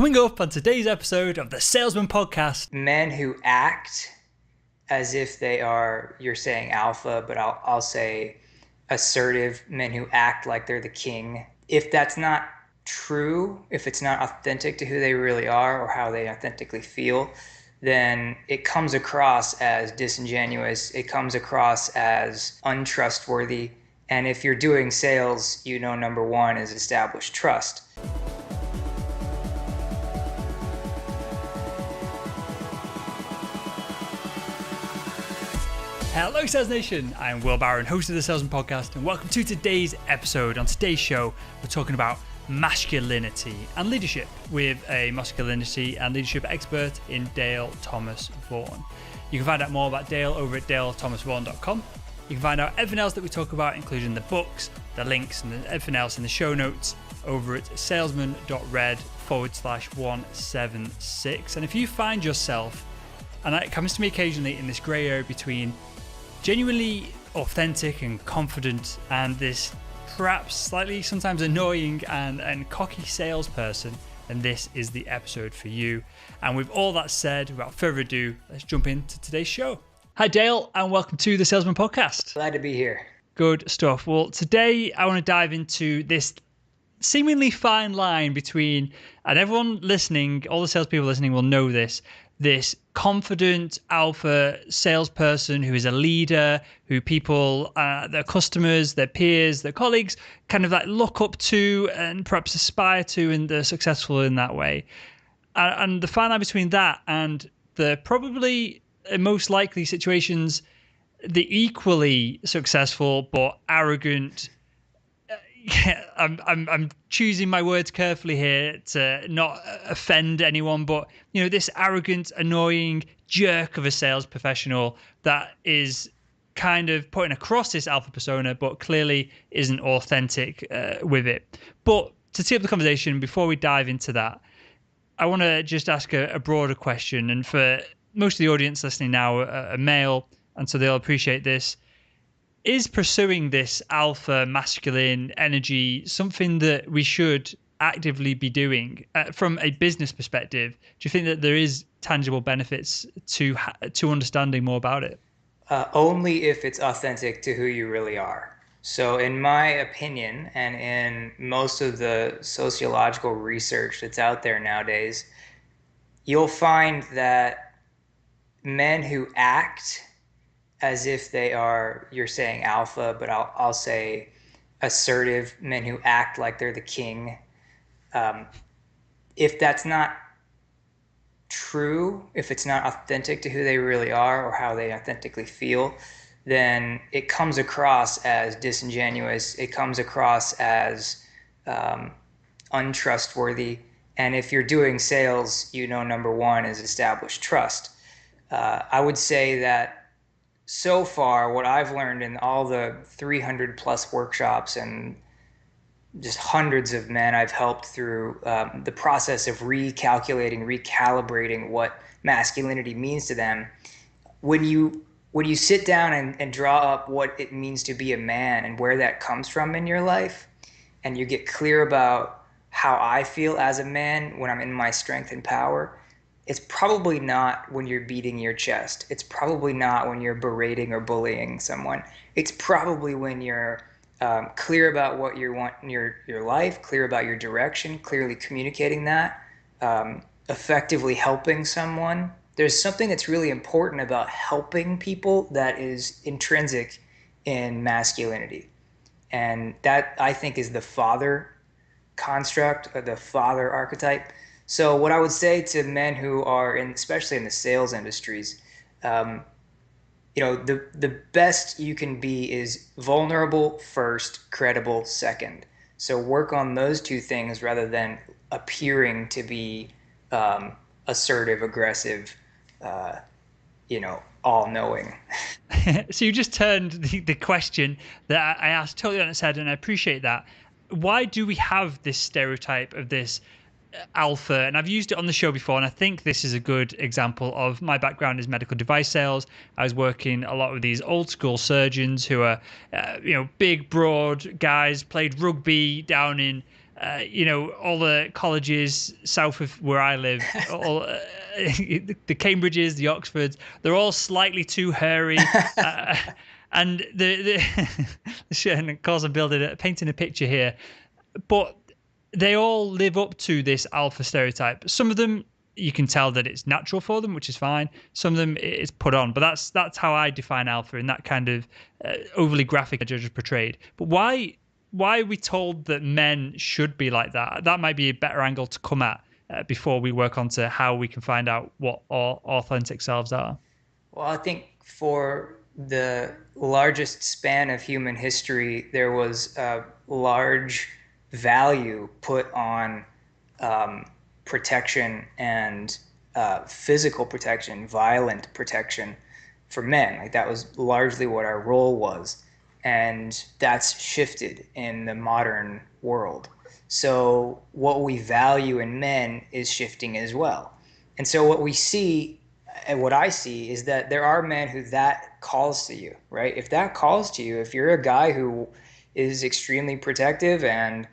Coming up on today's episode of the Salesman podcast. Men who act as if they are, you're saying alpha, but I'll say assertive, men who act like they're the king. If that's not true, if it's not authentic to who they really are or how they authentically feel, then it comes across as disingenuous. It comes across as untrustworthy. And if you're doing sales, you know, number one is establish trust. Hello Sales Nation, I'm Will Barron, host of the Salesman podcast, and welcome to today's episode. On today's show, we're talking about masculinity and leadership with a masculinity and leadership expert in Dale Thomas Vaughn. You can find out more about Dale over at dalethomasvaughn.com. You can find out everything else that we talk about, including the books, the links, and everything else in the show notes over at salesman.red/176. And if you find yourself, and it comes to me occasionally, in this grey area between genuinely authentic and confident and this perhaps slightly sometimes annoying and cocky salesperson, then this is the episode for you. And with all that said, without further ado, let's jump into today's show. Hi Dale, and welcome to the Salesman podcast. Glad to be here. Good stuff. Well, today I want to dive into this seemingly fine line between, and everyone listening, all the salespeople listening will know this confident alpha salesperson who is a leader, who people, their customers, their peers, their colleagues kind of like look up to and perhaps aspire to, and they're successful in that way. And the fine line between that and the probably most likely situations, the equally successful but arrogant, I'm choosing my words carefully here to not offend anyone, but you know, this arrogant, annoying jerk of a sales professional that is kind of putting across this alpha persona, but clearly isn't authentic with it. But to tee up the conversation, before we dive into that, I want to just ask a broader question, and for most of the audience listening now are male, and so they'll appreciate this. Is pursuing this alpha masculine energy something that we should actively be doing from a business perspective? Do you think that there is tangible benefits to understanding more about it? Only if it's authentic to who you really are. So in my opinion, and in most of the sociological research that's out there nowadays, you'll find that men who act as if they are, you're saying alpha, but I'll say assertive, men who act like they're the king. If that's not true, if it's not authentic to who they really are or how they authentically feel, then it comes across as disingenuous. It comes across as untrustworthy. And if you're doing sales, you know, number one is establish trust. I would say that so far, what I've learned in all the 300 plus workshops and just hundreds of men I've helped through the process of recalibrating what masculinity means to them, when you sit down and draw up what it means to be a man and where that comes from in your life, and you get clear about how I feel as a man when I'm in my strength and power, it's probably not when you're beating your chest. It's probably not when you're berating or bullying someone. It's probably when you're clear about what you want in your life, clear about your direction, clearly communicating that, effectively helping someone. There's something that's really important about helping people that is intrinsic in masculinity. And that, I think, is the father construct, or the father archetype. So what I would say to men who are especially in the sales industries, the best you can be is vulnerable first, credible second. So work on those two things rather than appearing to be assertive, aggressive, all-knowing. So you just turned the question that I asked totally on its head, and I appreciate that. Why do we have this stereotype of this alpha? And I've used it on the show before, and I think this is a good example of my background is medical device sales. I was working a lot with these old school surgeons who are big broad guys, played rugby down in all the colleges south of where I live, all the Cambridges, the Oxfords, they're all slightly too hairy. And and of course, I'm painting a picture here, but they all live up to this alpha stereotype. Some of them, you can tell that it's natural for them, which is fine. Some of them it's put on, but that's how I define alpha in that kind of overly graphic judge portrayed. But why are we told that men should be like that? That might be a better angle to come at before we work on to how we can find out what our authentic selves are. Well, I think for the largest span of human history, there was a large value put on protection and physical protection, violent protection for men. Like that was largely what our role was. And that's shifted in the modern world. So what we value in men is shifting as well. And so what we see and what I see is that there are men who that calls to you, right? If that calls to you, if you're a guy who is extremely protective and,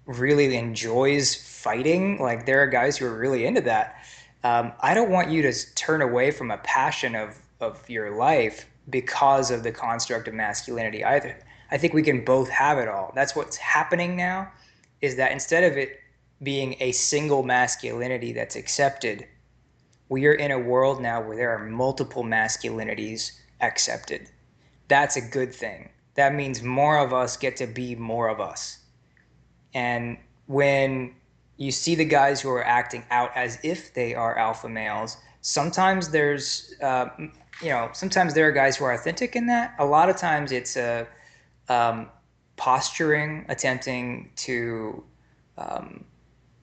really enjoys fighting, like there are guys who are really into that. I don't want you to turn away from a passion of your life because of the construct of masculinity either. I think we can both have it all. That's what's happening now, is that instead of it being a single masculinity that's accepted, we are in a world now where there are multiple masculinities accepted. That's a good thing. That means more of us get to be more of us. And when you see the guys who are acting out as if they are alpha males, sometimes sometimes there are guys who are authentic in that. A lot of times it's posturing, attempting to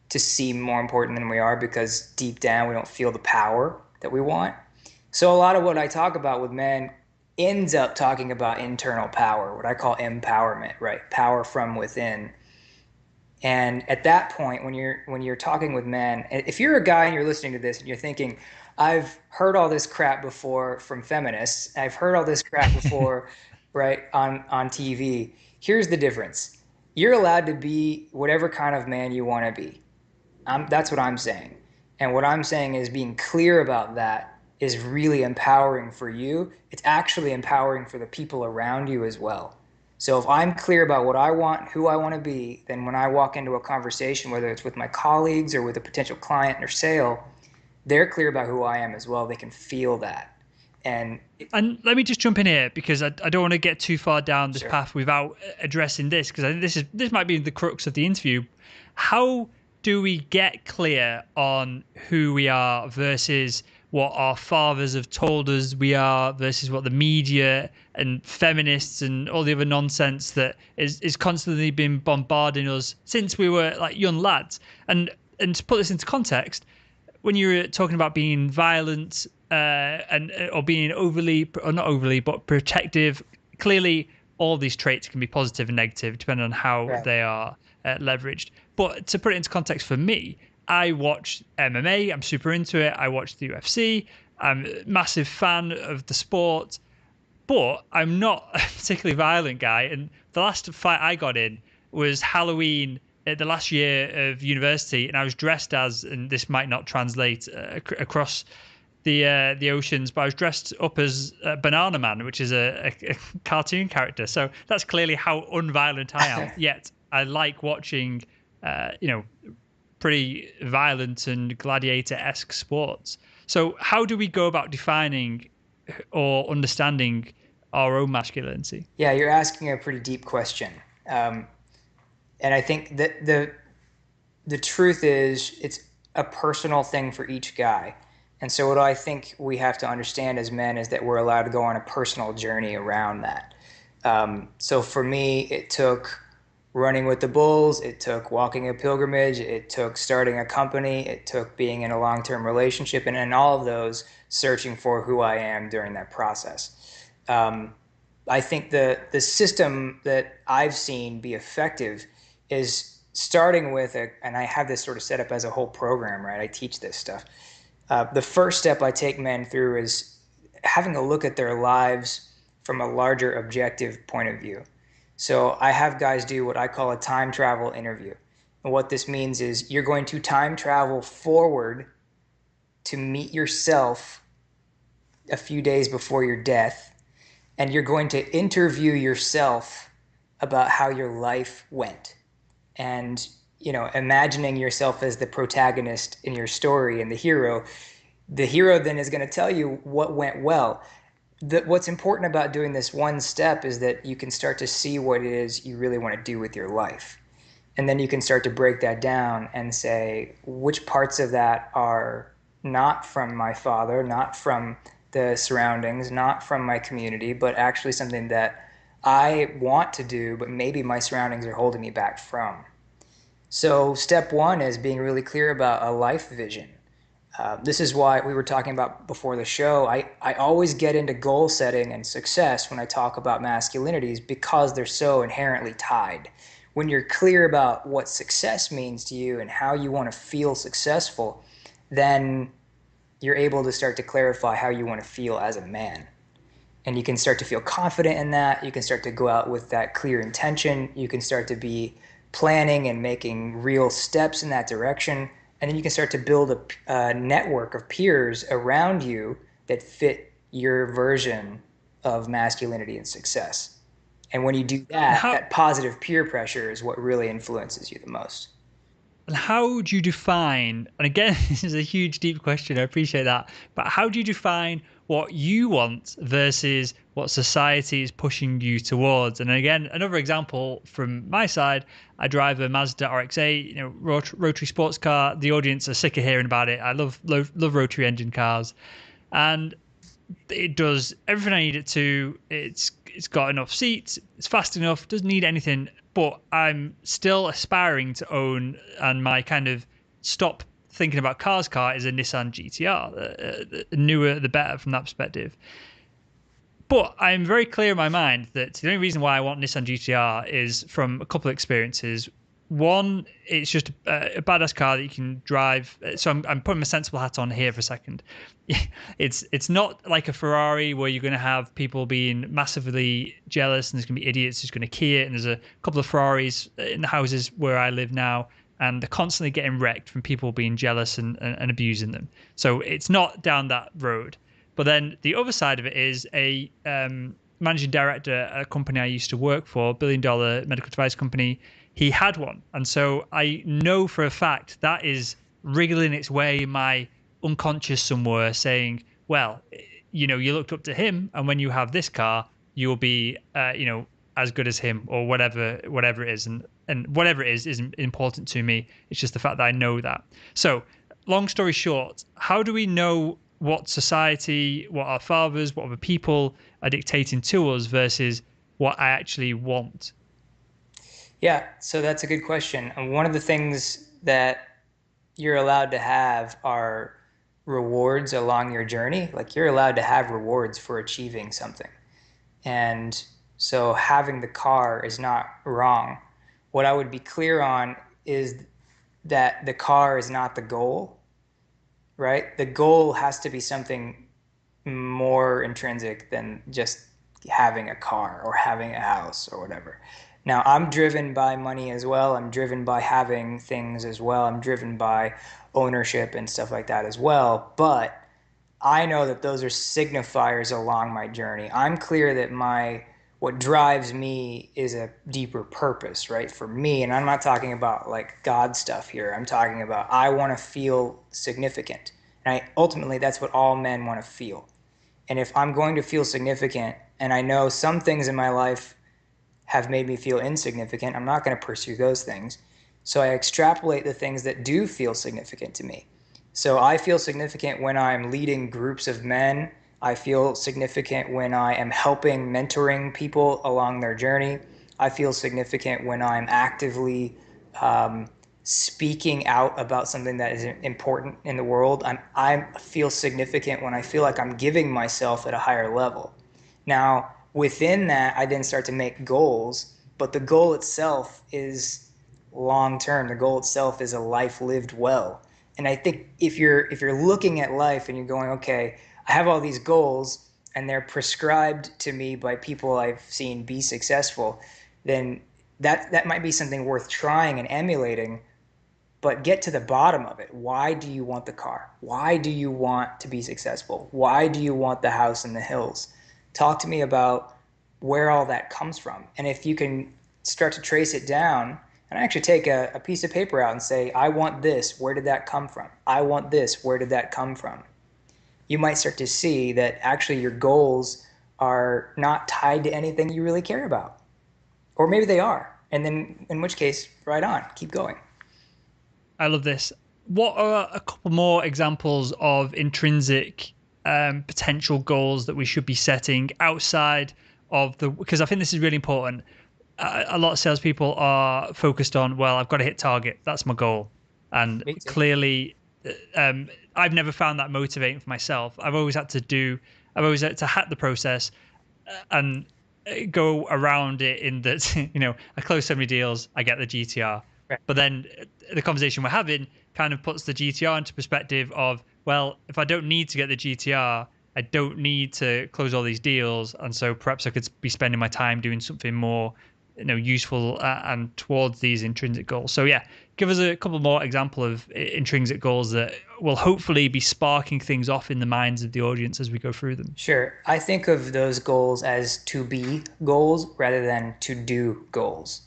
seem more important than we are because deep down we don't feel the power that we want. So a lot of what I talk about with men ends up talking about internal power, what I call empowerment, right? Power from within. And at that point, when you're talking with men, if you're a guy and you're listening to this and you're thinking, I've heard all this crap before from feminists, I've heard all this crap before, right, on TV. Here's the difference. You're allowed to be whatever kind of man you want to be. That's what I'm saying. And what I'm saying is being clear about that is really empowering for you. It's actually empowering for the people around you as well. So if I'm clear about what I want, who I want to be, then when I walk into a conversation, whether it's with my colleagues or with a potential client or sale, they're clear about who I am as well. They can feel that. And let me just jump in here because I don't want to get too far down this Sure. path without addressing this, because I think this might be the crux of the interview. How do we get clear on who we are versus what our fathers have told us we are versus what the media and feminists and all the other nonsense that is constantly been bombarding us since we were like young lads? And to put this into context, when you're talking about being violent or being overly, or not overly, but protective, clearly all these traits can be positive and negative depending on how Right. they are leveraged. But to put it into context for me, I watch MMA. I'm super into it. I watch the UFC. I'm a massive fan of the sport, but I'm not a particularly violent guy. And the last fight I got in was Halloween at the last year of university, and I was dressed as, and this might not translate across the oceans, but I was dressed up as Banana Man, which is a cartoon character. So that's clearly how unviolent I am. Yet I like watching, pretty violent and gladiator-esque sports. So how do we go about defining or understanding our own masculinity? Yeah, you're asking a pretty deep question. And I think that the truth is it's a personal thing for each guy. And so what I think we have to understand as men is that we're allowed to go on a personal journey around that. So for me, it took running with the bulls, it took walking a pilgrimage, it took starting a company, it took being in a long-term relationship, and in all of those, searching for who I am during that process. I think the system that I've seen be effective is starting with and I have this sort of set up as a whole program, right? I teach this stuff. The first step I take men through is having a look at their lives from a larger objective point of view. So I have guys do what I call a time travel interview. And what this means is you're going to time travel forward to meet yourself a few days before your death, and you're going to interview yourself about how your life went. And, imagining yourself as the protagonist in your story and the hero then is going to tell you what went well. What's important about doing this one step is that you can start to see what it is you really want to do with your life. And then you can start to break that down and say, which parts of that are not from my father, not from the surroundings, not from my community, but actually something that I want to do, but maybe my surroundings are holding me back from. So step one is being really clear about a life vision. This is why we were talking about before the show. I always get into goal setting and success when I talk about masculinities because they're so inherently tied. When you're clear about what success means to you and how you want to feel successful, then you're able to start to clarify how you want to feel as a man. And you can start to feel confident in that. You can start to go out with that clear intention. You can start to be planning and making real steps in that direction. And then you can start to build a network of peers around you that fit your version of masculinity and success. And when you do And that, how that positive peer pressure is what really influences you the most. and how do you define, and again, this is a huge, deep question, I appreciate that, but how do you define what you want versus what society is pushing you towards? And again, another example from my side, I drive a Mazda RX-8, rotary sports car. The audience are sick of hearing about it. I love rotary engine cars. And it does everything I need it to. It's got enough seats. It's fast enough. Doesn't need anything. But I'm still aspiring to own, and my kind of stop thinking about cars car is a Nissan GTR. The newer, the better from that perspective. But I'm very clear in my mind that the only reason why I want Nissan GTR is from a couple of experiences. One, it's just a badass car that you can drive. So I'm putting my sensible hat on here for a second. It's not like a Ferrari where you're going to have people being massively jealous and there's going to be idiots who's going to key it. And there's a couple of Ferraris in the houses where I live now, and they're constantly getting wrecked from people being jealous and abusing them. So it's not down that road. But then the other side of it is a managing director at a company I used to work for, $1 billion medical device company. He had one. And so I know for a fact that is wriggling its way in my unconscious somewhere saying, well, you looked up to him. And when you have this car, you'll be, as good as him or whatever it is. And whatever it is isn't important to me. It's just the fact that I know that. So long story short, how do we know what society, what our fathers, what other people are dictating to us versus what I actually want? Yeah, so that's a good question. And one of the things that you're allowed to have are rewards along your journey. Like you're allowed to have rewards for achieving something. And so having the car is not wrong. What I would be clear on is that the car is not the goal, right? The goal has to be something more intrinsic than just having a car or having a house or whatever. Now, I'm driven by money as well. I'm driven by having things as well. I'm driven by ownership and stuff like that as well. But I know that those are signifiers along my journey. I'm clear that what drives me is a deeper purpose, right? For me, and I'm not talking about like God stuff here. I'm talking about I want to feel significant. And ultimately that's what all men want to feel. And if I'm going to feel significant and I know some things in my life have made me feel insignificant, I'm not going to pursue those things. So I extrapolate the things that do feel significant to me. So I feel significant when I'm leading groups of men. I feel significant when I am helping, mentoring people along their journey. I feel significant when I'm actively speaking out about something that is important in the world. I feel significant when I feel like I'm giving myself at a higher level. Now, within that, I then start to make goals, but the goal itself is long term. The goal itself is a life lived well. And I think if you're looking at life and you're going, okay, I have all these goals and they're prescribed to me by people I've seen be successful, then that might be something worth trying and emulating, but get to the bottom of it. Why do you want the car? Why do you want to be successful? Why do you want the house in the hills? Talk to me about where all that comes from. And if you can start to trace it down, and actually take a piece of paper out and say, I want this, where did that come from? I want this, where did that come from? You might start to see that actually your goals are not tied to anything you really care about. Or maybe they are. And then in which case, right on, keep going. I love this. What are a couple more examples of intrinsic potential goals that we should be setting outside of because I think this is really important. A lot of salespeople are focused on, well, I've got to hit target. That's my goal. And clearly, I've never found that motivating for myself. I've always had to hack the process and go around it in that, I close so many deals, I get the GTR. Right. But then the conversation we're having kind of puts the GTR into perspective of, well, if I don't need to get the GTR, I don't need to close all these deals. And so perhaps I could be spending my time doing something more, useful and towards these intrinsic goals. So yeah, give us a couple more example of intrinsic goals that will hopefully be sparking things off in the minds of the audience as we go through them. Sure. I think of those goals as to be goals rather than to do goals.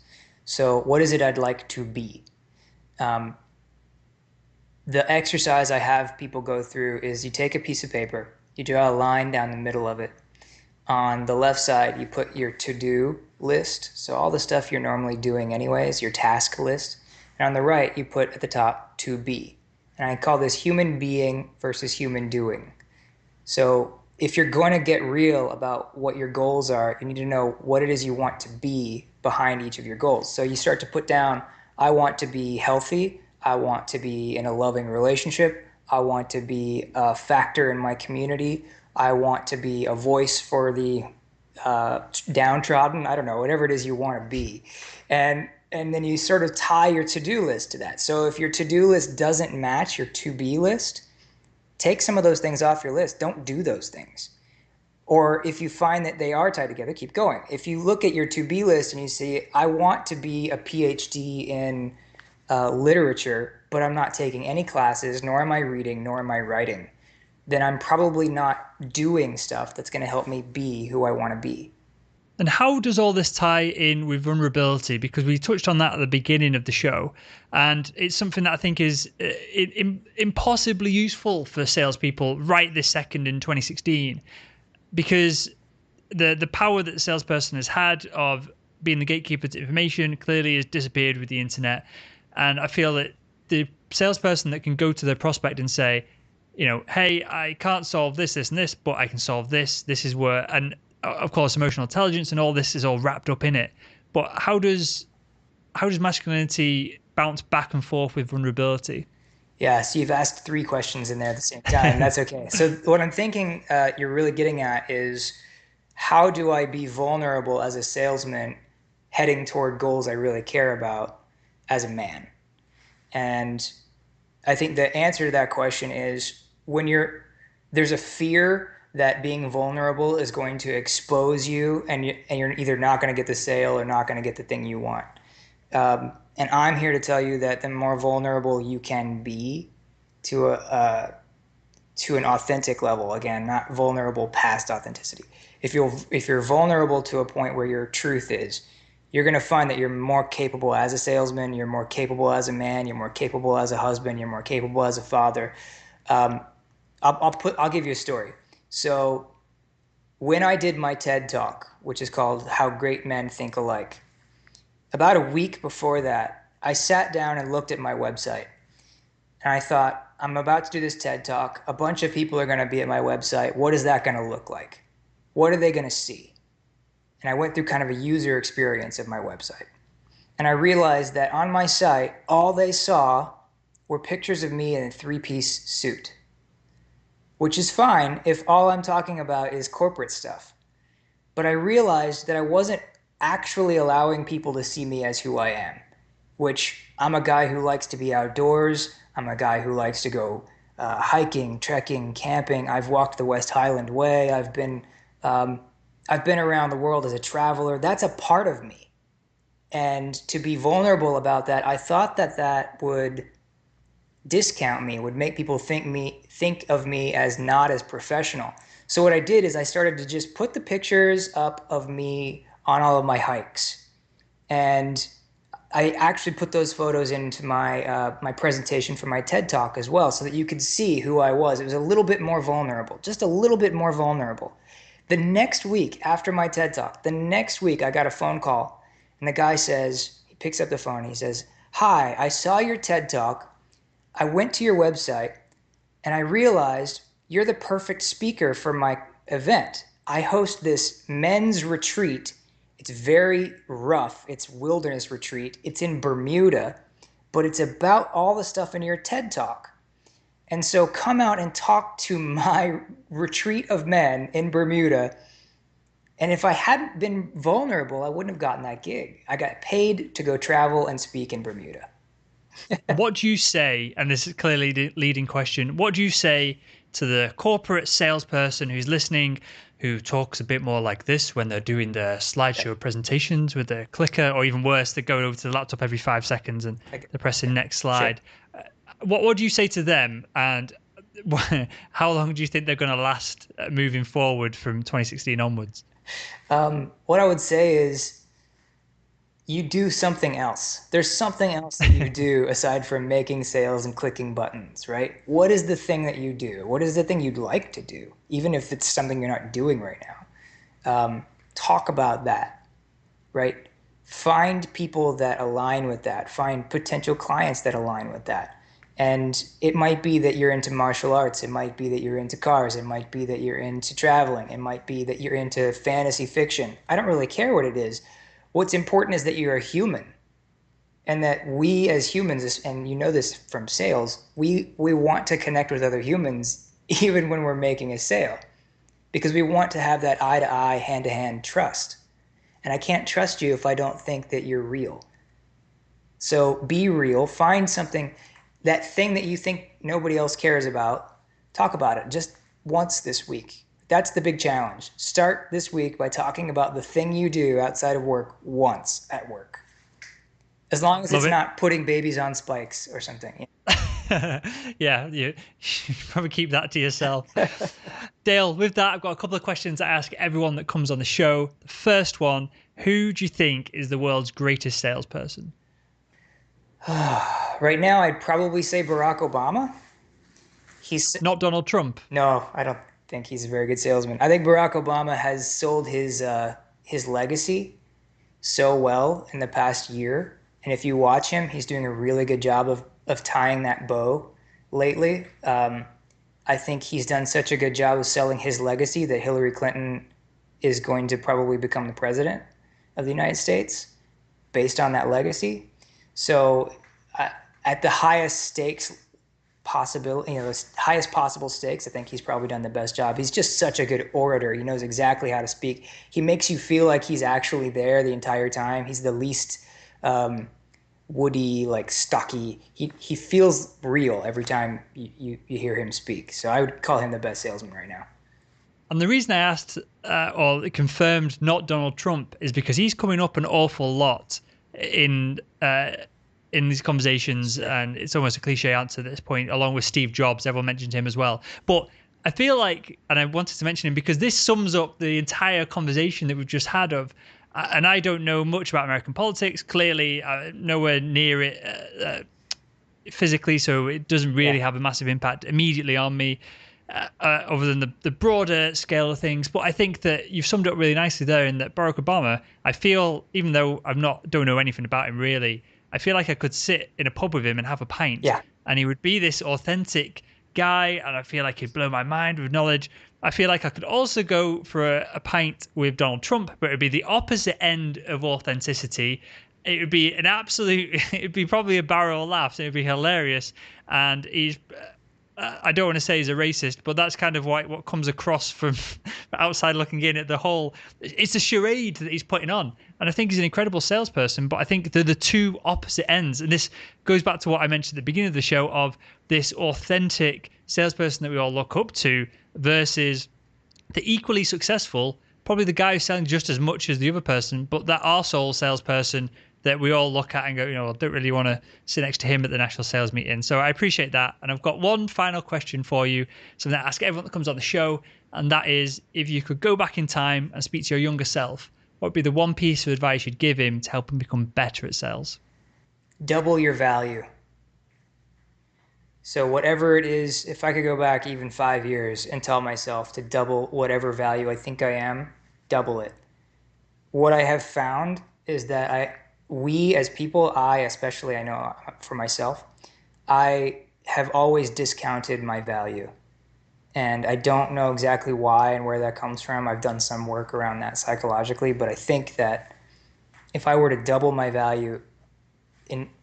So what is it I'd like to be? The exercise I have people go through is you take a piece of paper, you draw a line down the middle of it. On the left side, you put your to-do list, so all the stuff you're normally doing anyways, your task list. And on the right, you put at the top to be. And I call this human being versus human doing. So if you're going to get real about what your goals are, you need to know what it is you want to be behind each of your goals. So you start to put down, I want to be healthy, I want to be in a loving relationship, I want to be a factor in my community, I want to be a voice for the downtrodden, I don't know, whatever it is you want to be. And then you sort of tie your to-do list to that. So if your to-do list doesn't match your to-be list, take some of those things off your list. Don't do those things. Or if you find that they are tied together, keep going. If you look at your to-be list and you see, I want to be a PhD in literature, but I'm not taking any classes, nor am I reading, nor am I writing, then I'm probably not doing stuff that's going to help me be who I want to be. And how does all this tie in with vulnerability? Because we touched on that at the beginning of the show, and it's something that I think is impossibly useful for salespeople right this second in 2016, because the power that the salesperson has had of being the gatekeeper to information clearly has disappeared with the internet. And I feel that the salesperson that can go to their prospect and say, hey, I can't solve this, this, and this, but I can solve this. This is where, and of course, emotional intelligence and all this is all wrapped up in it. But how does masculinity bounce back and forth with vulnerability? Yeah, so you've asked 3 questions in there at the same time. That's okay. So what I'm thinking you're really getting at is, how do I be vulnerable as a salesman heading toward goals I really care about as a man? And I think the answer to that question is, there's a fear that being vulnerable is going to expose you, and you're either not going to get the sale or not going to get the thing you want. And I'm here to tell you that the more vulnerable you can be to an authentic level, again, not vulnerable past authenticity. If you're vulnerable to a point where your truth is, you're going to find that you're more capable as a salesman, you're more capable as a man, you're more capable as a husband, you're more capable as a father. I'll give you a story. So when I did my TED Talk, which is called How Great Men Think Alike, about a week before that, I sat down and looked at my website. And I thought, I'm about to do this TED Talk. A bunch of people are going to be at my website. What is that going to look like? What are they going to see? And I went through kind of a user experience of my website. And I realized that on my site, all they saw were pictures of me in a 3-piece suit, which is fine if all I'm talking about is corporate stuff. But I realized that I wasn't actually allowing people to see me as who I am, which I'm a guy who likes to be outdoors. I'm a guy who likes to go hiking, trekking, camping. I've walked the West Highland Way. I've been around the world as a traveler. That's a part of me. And to be vulnerable about that, I thought that that would discount me, would make people think of me as not as professional. So what I did is I started to just put the pictures up of me on all of my hikes. And I actually put those photos into my presentation for my TED Talk as well, so that you could see who I was. It was a little bit more vulnerable, just a little bit more vulnerable. The next week after my TED Talk, the next week I got a phone call, and the guy says, he picks up the phone, he says, "Hi, I saw your TED Talk. I went to your website and I realized you're the perfect speaker for my event. I host this men's retreat. It's very rough. It's wilderness retreat. It's in Bermuda, but it's about all the stuff in your TED Talk. And so come out and talk to my retreat of men in Bermuda." And if I hadn't been vulnerable, I wouldn't have gotten that gig. I got paid to go travel and speak in Bermuda. What do you say, and this is clearly the leading question, what do you say to the corporate salesperson who's listening, who talks a bit more like this when they're doing their slideshow presentations with their clicker, or even worse, they go over to the laptop every 5 seconds and they're pressing next slide? Sure. What do you say to them, and how long do you think they're going to last moving forward from 2016 onwards? What I would say is, you do something else. There's something else that you do aside from making sales and clicking buttons, right? What is the thing that you do? What is the thing you'd like to do, even if it's something you're not doing right now? Talk about that, right? Find people that align with that. Find potential clients that align with that. And it might be that you're into martial arts. It might be that you're into cars. It might be that you're into traveling. It might be that you're into fantasy fiction. I don't really care what it is. What's important is that you're a human, and that we as humans, and you know this from sales, we want to connect with other humans even when we're making a sale, because we want to have that eye-to-eye, hand-to-hand trust. And I can't trust you if I don't think that you're real. So be real. Find something, that thing that you think nobody else cares about, talk about it just once this week. That's the big challenge. Start this week by talking about the thing you do outside of work once at work. As long as it's not putting babies on spikes or something. Yeah, you should probably keep that to yourself. Dale, with that, I've got a couple of questions I ask everyone that comes on the show. The first one, who do you think is the world's greatest salesperson? Right now, I'd probably say Barack Obama. He's not Donald Trump. No, I don't think he's a very good salesman. I think Barack Obama has sold his legacy so well in the past year. And if you watch him, he's doing a really good job of tying that bow lately. I think he's done such a good job of selling his legacy that Hillary Clinton is going to probably become the president of the United States based on that legacy. So at the highest stakes possibility, the highest possible stakes, I think he's probably done the best job. He's just such a good orator. He knows exactly how to speak. He makes you feel like he's actually there the entire time. He's the least woody, like stocky. He feels real every time you hear him speak. So I would call him the best salesman right now. And the reason I asked, or confirmed not Donald Trump, is because he's coming up an awful lot in these conversations, and it's almost a cliche answer at this point, along with Steve Jobs. Everyone mentioned him as well. But I feel like, and I wanted to mention him because this sums up the entire conversation that we've just had of, and I don't know much about American politics, clearly nowhere near it physically, so it doesn't really have a massive impact immediately on me, other than the broader scale of things. But I think that you've summed it up really nicely there, in that Barack Obama, I feel, even though don't know anything about him really, I feel like I could sit in a pub with him and have a pint, and he would be this authentic guy, and I feel like he'd blow my mind with knowledge. I feel like I could also go for a pint with Donald Trump, but it'd be the opposite end of authenticity. It would be it'd be probably a barrel of laughs. It'd be hilarious. And he's, I don't want to say he's a racist, but that's kind of what comes across from outside looking in at the whole. It's a charade that he's putting on. And I think he's an incredible salesperson, but I think they're the two opposite ends. And this goes back to what I mentioned at the beginning of the show of this authentic salesperson that we all look up to versus the equally successful, probably the guy who's selling just as much as the other person, but that arsehole salesperson that we all look at and go, I don't really want to sit next to him at the national sales meeting. So I appreciate that. And I've got one final question for you, something that I ask everyone that comes on the show. And that is, if you could go back in time and speak to your younger self, what would be the one piece of advice you'd give him to help him become better at sales? Double your value. So whatever it is, if I could go back even 5 years and tell myself to double whatever value I think I am, double it. What I have found is that we as people, I especially, I know for myself, I have always discounted my value. And I don't know exactly why and where that comes from. I've done some work around that psychologically, but I think that if I were to double my value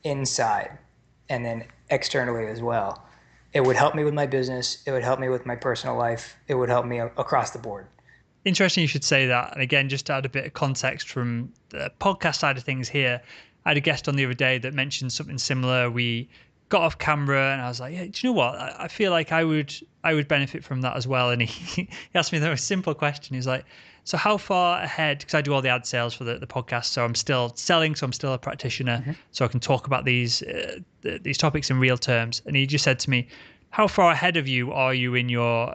inside and then externally as well, it would help me with my business. It would help me with my personal life. It would help me across the board. Interesting you should say that. And again, just to add a bit of context from the podcast side of things here, I had a guest on the other day that mentioned something similar. We got off camera and I was like, yeah, do you know what? I feel like I would benefit from that as well. And he asked me the most simple question. He's like, so how far ahead, because I do all the ad sales for the podcast, so I'm still selling, so I'm still a practitioner, so I can talk about these topics in real terms. And he just said to me, how far ahead of you are you in your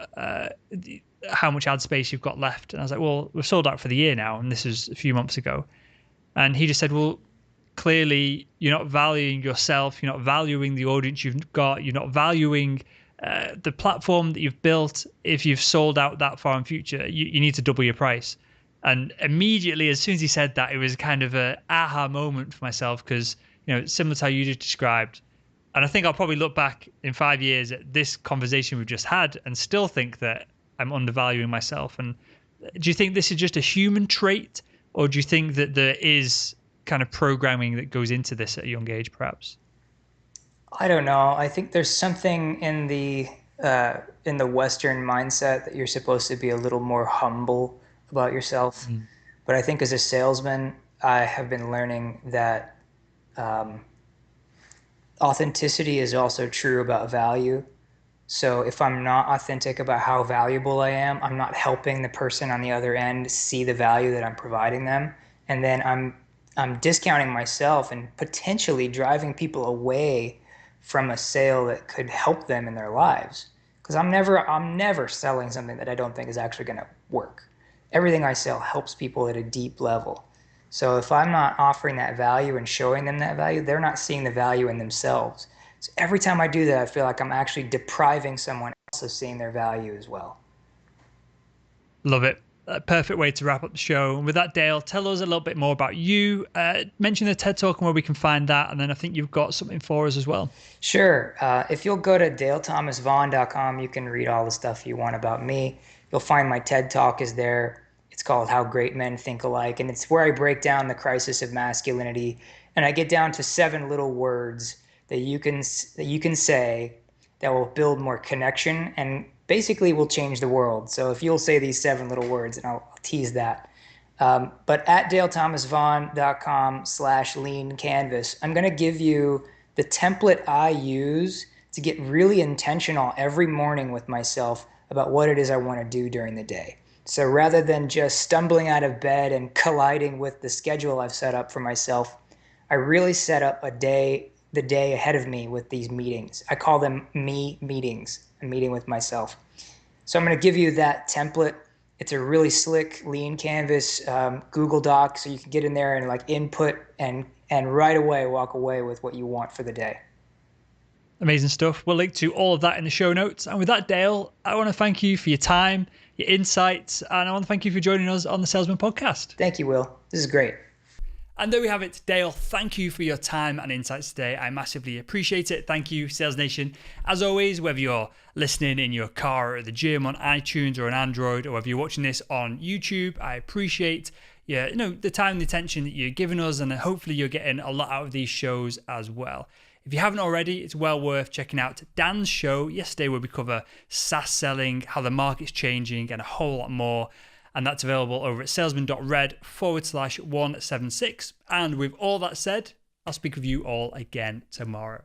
how much ad space you've got left? And I was like, well, we're sold out for the year now, and this was a few months ago. And he just said, well, clearly you're not valuing yourself, you're not valuing the audience you've got, you're not valuing the platform that you've built. If you've sold out that far in future, you need to double your price. And immediately, as soon as he said that, it was kind of a aha moment for myself, because similar to how you just described. And I think I'll probably look back in 5 years at this conversation we've just had and still think that I'm undervaluing myself. And do you think this is just a human trait, or do you think that there is kind of programming that goes into this at a young age, perhaps? I don't know. I think there's something in the Western mindset that you're supposed to be a little more humble about yourself. But I think as a salesman, I have been learning that authenticity is also true about value. So if I'm not authentic about how valuable I am, I'm not helping the person on the other end see the value that I'm providing them. And then I'm discounting myself and potentially driving people away from a sale that could help them in their lives. Because I'm never selling something that I don't think is actually going to work. Everything I sell helps people at a deep level. So if I'm not offering that value and showing them that value, they're not seeing the value in themselves. So every time I do that, I feel like I'm actually depriving someone else of seeing their value as well. Love it. A perfect way to wrap up the show. And with that, Dale, tell us a little bit more about you. Mention the TED Talk and where we can find that. And then I think you've got something for us as well. Sure. If you'll go to dalethomasvaughn.com, you can read all the stuff you want about me. You'll find my TED Talk is there. It's called How Great Men Think Alike. And it's where I break down the crisis of masculinity. And I get down to 7 little words that you can say that will build more connection and basically will change the world. So if you'll say these 7 little words, and I'll tease that. But at dalethomasvaughn.com/lean canvas, I'm going to give you the template I use to get really intentional every morning with myself about what it is I want to do during the day. So rather than just stumbling out of bed and colliding with the schedule I've set up for myself, I really set up the day ahead of me with these meetings. I call them me meetings, a meeting with myself. So I'm going to give you that template. It's a really slick, lean canvas Google Doc, so you can get in there and like input and right away walk away with what you want for the day. Amazing stuff. We'll link to all of that in the show notes. And with that, Dale, I want to thank you for your time, your insights, and I want to thank you for joining us on the Salesman podcast. Thank you, Will. This is great. And there we have it. Dale, thank you for your time and insights today. I massively appreciate it. Thank you, Sales Nation. As always, whether you're listening in your car or at the gym on iTunes or on Android, or whether you're watching this on YouTube, I appreciate the time and the attention that you're giving us, and hopefully you're getting a lot out of these shows as well. If you haven't already, it's well worth checking out Dan's show yesterday, where we cover SaaS selling, how the market's changing, and a whole lot more. And that's available over at salesman.red/176. And with all that said, I'll speak with you all again tomorrow.